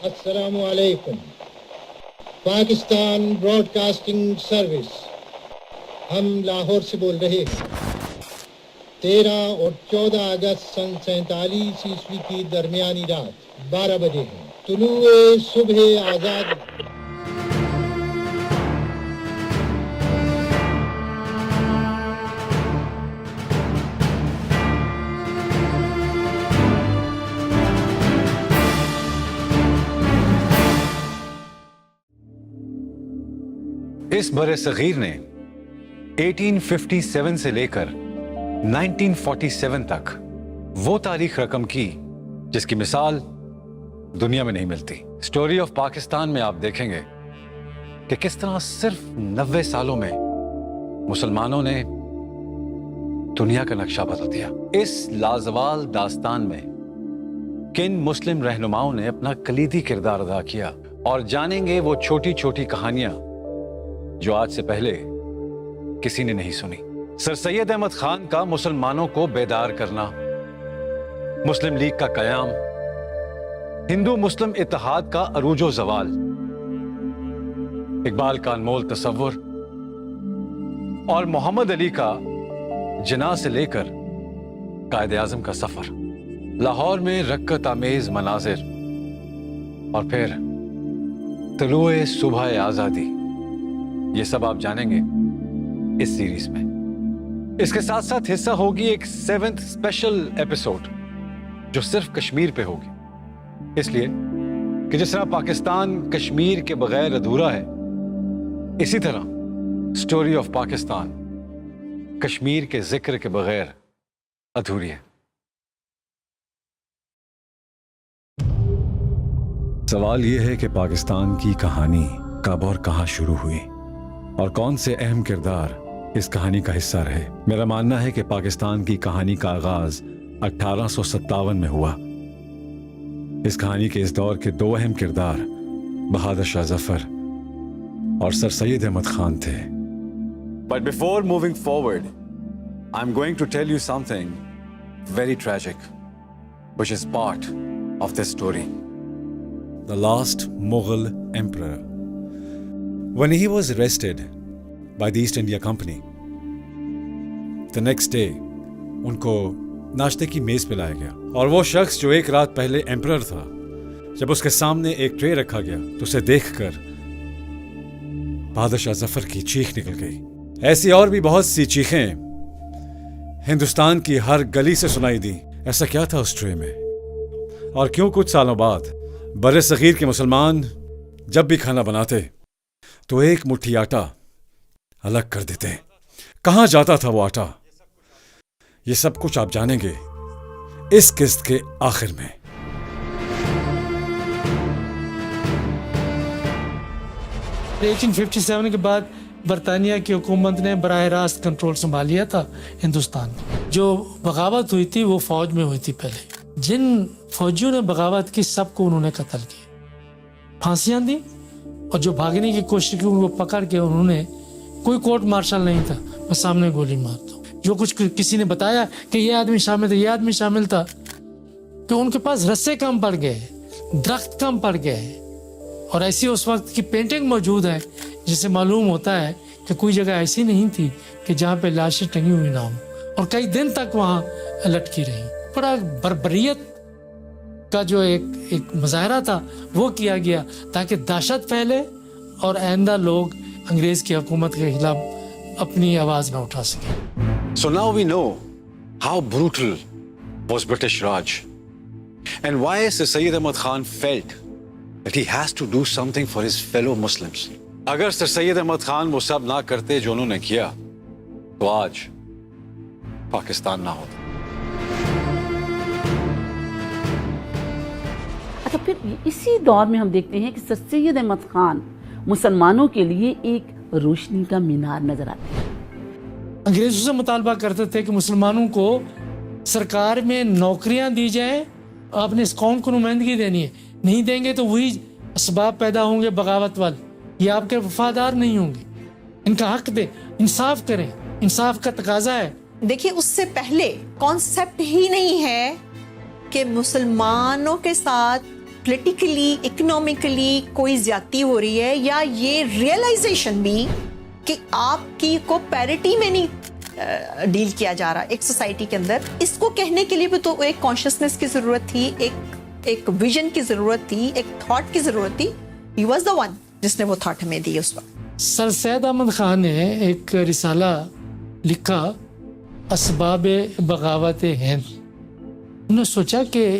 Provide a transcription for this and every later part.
السلام علیکم. Pakistan Broad casting service, ہم لاہور سے بول رہے ہیں. 13 اور 14 اگست سن 47 عیسوی کی درمیانی رات 12 بجے ہیں. طلوع صبح آزاد. اس برِ صغیر نے 1857 سے لے کر 1947 تک وہ تاریخ رقم کی جس کی مثال دنیا میں نہیں ملتی. سٹوری آف پاکستان میں آپ دیکھیں گے کہ کس طرح صرف 90 سالوں میں مسلمانوں نے دنیا کا نقشہ بدل دیا. اس لازوال داستان میں کن مسلم رہنماؤں نے اپنا کلیدی کردار ادا کیا، اور جانیں گے وہ چھوٹی چھوٹی کہانیاں جو آج سے پہلے کسی نے نہیں سنی. سر سید احمد خان کا مسلمانوں کو بیدار کرنا، مسلم لیگ کا قیام، ہندو مسلم اتحاد کا عروج و زوال، اقبال کا انمول تصور، اور محمد علی کا جناح سے لے کر قائد اعظم کا سفر، لاہور میں رکت آمیز مناظر، اور پھر طلوع صبح آزادی. یہ سب آپ جانیں گے اس سیریز میں. اس کے ساتھ ساتھ حصہ ہوگی ایک 7th اسپیشل ایپیسوڈ جو صرف کشمیر پہ ہوگی، اس لیے کہ جس طرح پاکستان کشمیر کے بغیر ادھورا ہے، اسی طرح سٹوری آف پاکستان کشمیر کے ذکر کے بغیر ادھوری ہے. سوال یہ ہے کہ پاکستان کی کہانی کب اور کہاں شروع ہوئی اور کون سے اہم کردار اس کہانی کا حصہ رہے. میرا ماننا ہے کہ پاکستان کی کہانی کا آغاز 1857 میں ہوا. اس کہانی کے اس دور کے 2 اہم کردار بہادر شاہ ظفر اور سر سید احمد خان تھے. But before moving forward, I'm going to tell you something very tragic, which is part of this story. The last Mughal emperor. When he was arrested by the East India Company, the next day ان کو ناشتے کی میز پہ لایا گیا، اور وہ شخص جو ایک رات پہلے ایمپرر تھا، جب اس کے سامنے ایک ٹرے رکھا گیا تو اسے دیکھ کر بہادر شاہ ظفر کی چیخ نکل گئی. ایسی اور بھی بہت سی چیخیں ہندوستان کی ہر گلی سے سنائی دی. ایسا کیا تھا اس ٹرے میں، اور کیوں کچھ سالوں بعد بر صغیر کے مسلمان جب بھی کھانا بناتے تو ایک مٹھی آٹا الگ کر دیتے؟ کہاں جاتا تھا وہ آٹا؟ یہ سب کچھ آپ جانیں گے اس قسط کے آخر میں. لیکن 57 کے بعد برطانیہ کی حکومت نے براہ راست کنٹرول سنبھال لیا تھا ہندوستان میں. جو بغاوت ہوئی تھی وہ فوج میں ہوئی تھی. پہلے جن فوجیوں نے بغاوت کی سب کو انہوں نے قتل کیا، پھانسیاں دی، اور جو بھاگنے کی کوشش کی ان کو پکڑ کے انہوں نے، کوئی کورٹ مارشل نہیں تھا، بس سامنے گولی مار دو. جو کچھ کسی نے بتایا کہ یہ آدمی شامل تھا، یہ آدمی شامل تھا، کہ ان کے پاس رسے کم پڑ گئے، درخت کم پڑ گئے. اور ایسی اس وقت کی پینٹنگ موجود ہے جس سے معلوم ہوتا ہے کہ کوئی جگہ ایسی نہیں تھی کہ جہاں پہ لاشیں ٹنگی ہوئی نہ ہوں، اور کئی دن تک وہاں لٹکی رہی. بڑا بربریت کا جو ایک مظاہرہ تھا وہ کیا گیا تاکہ دہشت پھیلے اور آئندہ لوگ انگریز کی حکومت کے خلاف اپنی آواز نہ اٹھا سکیں. So now we know how brutal was British Raj and why Sir Syed Ahmad Khan felt that he has to do something for his fellow Muslims. اگر سر سید احمد خان وہ سب نہ کرتے جو انہوں نے کیا تو آج پاکستان نہ ہوتا. اچھا، پھر اسی دور میں ہم دیکھتے ہیں کہ سر سید احمد خان مسلمانوں کے لیے ایک روشنی کا مینار نظر آتے ہیں. انگریزوں سے مطالبہ کرتے تھے کہ مسلمانوں کو سرکار میں نوکریاں دی جائیں، آپ نے اس قوم کو نمائندگی دینی ہے، نہیں دیں گے تو وہی اسباب پیدا ہوں گے بغاوت والے، یہ آپ کے وفادار نہیں ہوں گے. ان کا حق دیں، انصاف کریں، انصاف کا تقاضا ہے. دیکھیے اس سے پہلے کانسیپٹ ہی نہیں ہے کہ مسلمانوں کے ساتھ پولیٹیکلی اکنامکلی کوئی زیادتی ہو رہی ہے یا یہ ریئلائزیشن بھی کہ آپ کی کو پیرٹی میں نہیں ڈیل کیا جا رہا ایک سوسائٹی کے اندر. اس کو کہنے کے لیے بھی تو ایک کانشیسنس کی ضرورت تھی, ایک ویژن کی ضرورت تھی, ایک تھاٹ کی ضرورت تھی. ہی واز دا ون جس نے وہ تھاٹ ہمیں دی اس وقت. سر سید احمد خان نے ایک رسالہ لکھا اسباب بغاوت ہند. انہوں نے سوچا کہ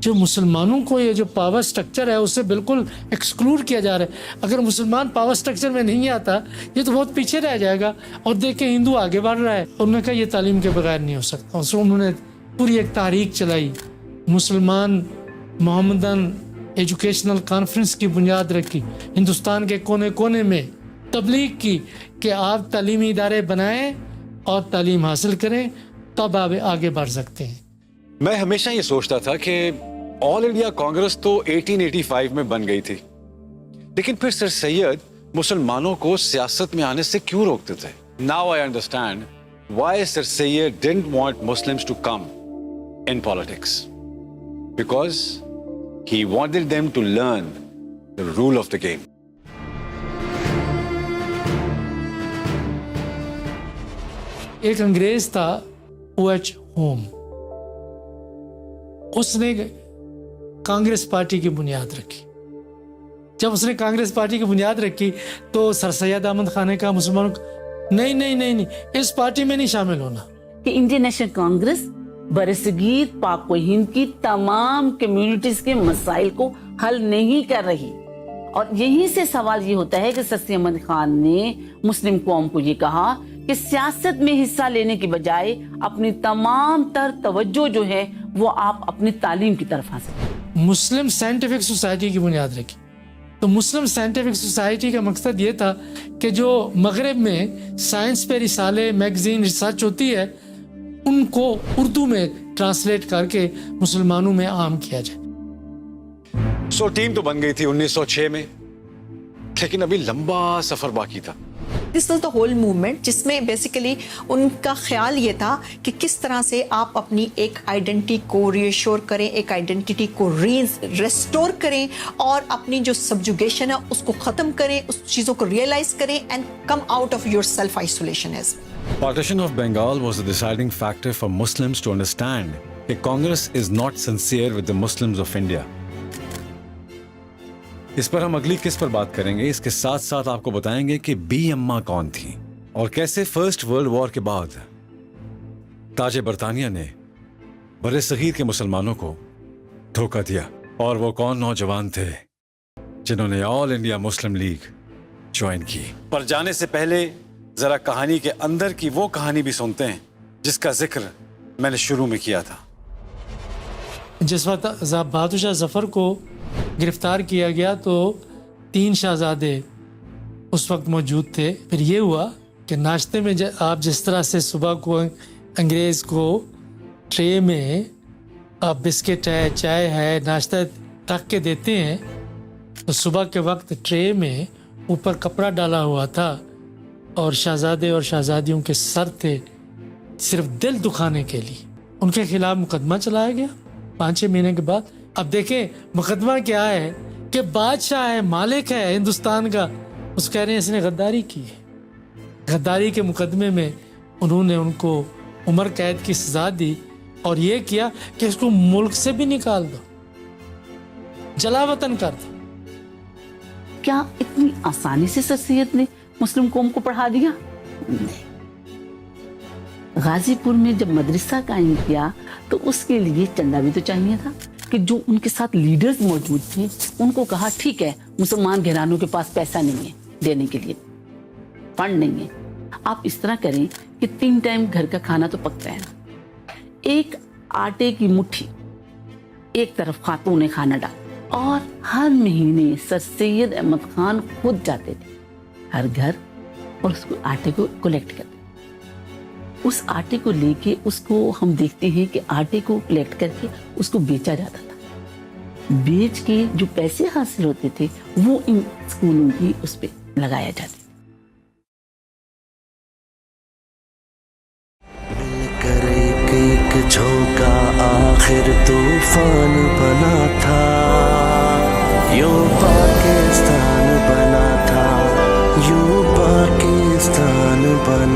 جو مسلمانوں کو یہ جو پاور سٹرکچر ہے اسے بالکل ایکسکلوڈ کیا جا رہا ہے. اگر مسلمان پاور سٹرکچر میں نہیں آتا یہ تو بہت پیچھے رہ جائے گا. اور دیکھیں ہندو آگے بڑھ رہا ہے. انہوں نے کہا یہ تعلیم کے بغیر نہیں ہو سکتا. انہوں نے پوری ایک تحریک چلائی, مسلمان محمدن ایجوکیشنل کانفرنس کی بنیاد رکھی, ہندوستان کے کونے کونے میں تبلیغ کی کہ آپ تعلیمی ادارے بنائیں اور تعلیم حاصل کریں, تب آپ آگے بڑھ سکتے ہیں. میں ہمیشہ یہ سوچتا تھا کہ آل انڈیا کانگریس تو 1885 میں بن گئی تھی, لیکن پھر سر سید مسلمانوں کو سیاست میں آنے سے کیوں روکتے تھے. Now I understand why sir Syed didn't want Muslims to come in politics, because he wanted them to learn the rule of the game. ایک انگریز تھا OH ہوم, اس نے کانگریس پارٹی کی بنیاد رکھی. جب اس نے کانگریس پارٹی کی بنیاد رکھی تو سر سید احمد خان نے کہا مسلمانوں کو نہیں اس پارٹی میں نہیں شامل ہونا. کہ انڈین نیشنل کانگریس برصغیر پاک و ہند کی تمام کمیونٹیز کے مسائل کو حل نہیں کر رہی. اور یہیں سے سوال یہ ہوتا ہے کہ سر سید احمد خان نے مسلم قوم کو یہ کہا کہ سیاست میں حصہ لینے کی بجائے اپنی تمام تر توجہ جو ہے وہ آپ اپنی تعلیم کی طرف حاصل کریں. مسلم سائنٹیفک سوسائٹی کی بنیاد رکھی. تو مسلم سائنٹیفک سوسائٹی کا مقصد یہ تھا کہ جو مغرب میں سائنس پہ رسالے میگزین ریسرچ ہوتی ہے ان کو اردو میں ٹرانسلیٹ کر کے مسلمانوں میں عام کیا جائے. سو ٹیم تو بن گئی تھی 1906 میں, لیکن ابھی لمبا سفر باقی تھا. This was the whole movement جس میں بیسیکلی ان کا خیال یہ تھا کہ کس طرح سے آپ اپنی ایک آئیڈینٹی کو ری ایشور کریں, ایک آئیڈینٹی کو ریسٹور کریں اور اپنی جو سبجوگیشن ہے اس کو ختم کریں, اس چیزوں کو ریئلائز کریں and come out of your self isolation. Partition of Bengal was the deciding factor for Muslims to understand that Congress is not sincere with the Muslims of India. اس پر ہم اگلی قسط پر بات کریں گے. اس کے ساتھ ساتھ آپ کو بتائیں گے کہ بی اماں کون تھی اور کیسے فرسٹ ورلڈ وار کے بعد تاج برطانیہ نے بر صغیر کے مسلمانوں کو دھوکہ دیا, اور وہ کون نوجوان تھے جنہوں نے آل انڈیا مسلم لیگ جوائن کی. پر جانے سے پہلے ذرا کہانی کے اندر کی وہ کہانی بھی سنتے ہیں جس کا ذکر میں نے شروع میں کیا تھا. جس وقت بہادر شاہ ظفر کو گرفتار کیا گیا تو 3 شہزادے اس وقت موجود تھے. پھر یہ ہوا کہ ناشتے میں آپ جس طرح سے صبح کو انگریز کو ٹرے میں بسکٹ ہے, چائے ہے, ناشتہ رکھ کے دیتے ہیں, تو صبح کے وقت ٹرے میں اوپر کپڑا ڈالا ہوا تھا اور شہزادے اور شہزادیوں کے سر تھے صرف دل دکھانے کے لیے. ان کے خلاف مقدمہ چلایا گیا 5-6 مہینے کے بعد. اب دیکھیں مقدمہ کیا ہے کہ بادشاہ ہے, مالک ہے ہندوستان کا, اس کہہ رہے ہیں اس نے غداری کی ہے. غداری کے مقدمے میں انہوں نے ان کو عمر قید کی سزا دی اور یہ کیا کہ اس کو ملک سے بھی نکال دو, جلا وطن کر دو. کیا اتنی آسانی سے سر سید نے مسلم قوم کو پڑھا دیا؟ نہیں. غازی پور میں جب مدرسہ قائم کیا تو اس کے لیے چندہ بھی تو چاہیے تھا کہ جو ان کے ساتھ لیڈرز موجود تھے ان کو کہا ٹھیک ہے مسلمان گھرانوں کے پاس پیسہ نہیں ہے دینے کے لیے, فنڈ نہیں ہے, آپ اس طرح کریں کہ 3 ٹائم گھر کا کھانا تو پکتا ہے نا, ایک آٹے کی مٹھی ایک طرف خاتون خانہ ڈال, اور ہر مہینے سر سید احمد خان خود جاتے تھے ہر گھر اور اس کو آٹے کو کلیکٹ کرتے. اس آٹے کو لے کے اس کو ہم دیکھتے ہیں کہ آٹے کو کلیکٹ کر کے اس کو بیچا جاتا تھا. بیچ کے جو پیسے حاصل ہوتے تھے وہ ان اسکولوں کی اس پہ لگایا جاتا. مل کر ایک جھونکا آخر طوفان بنا تھا.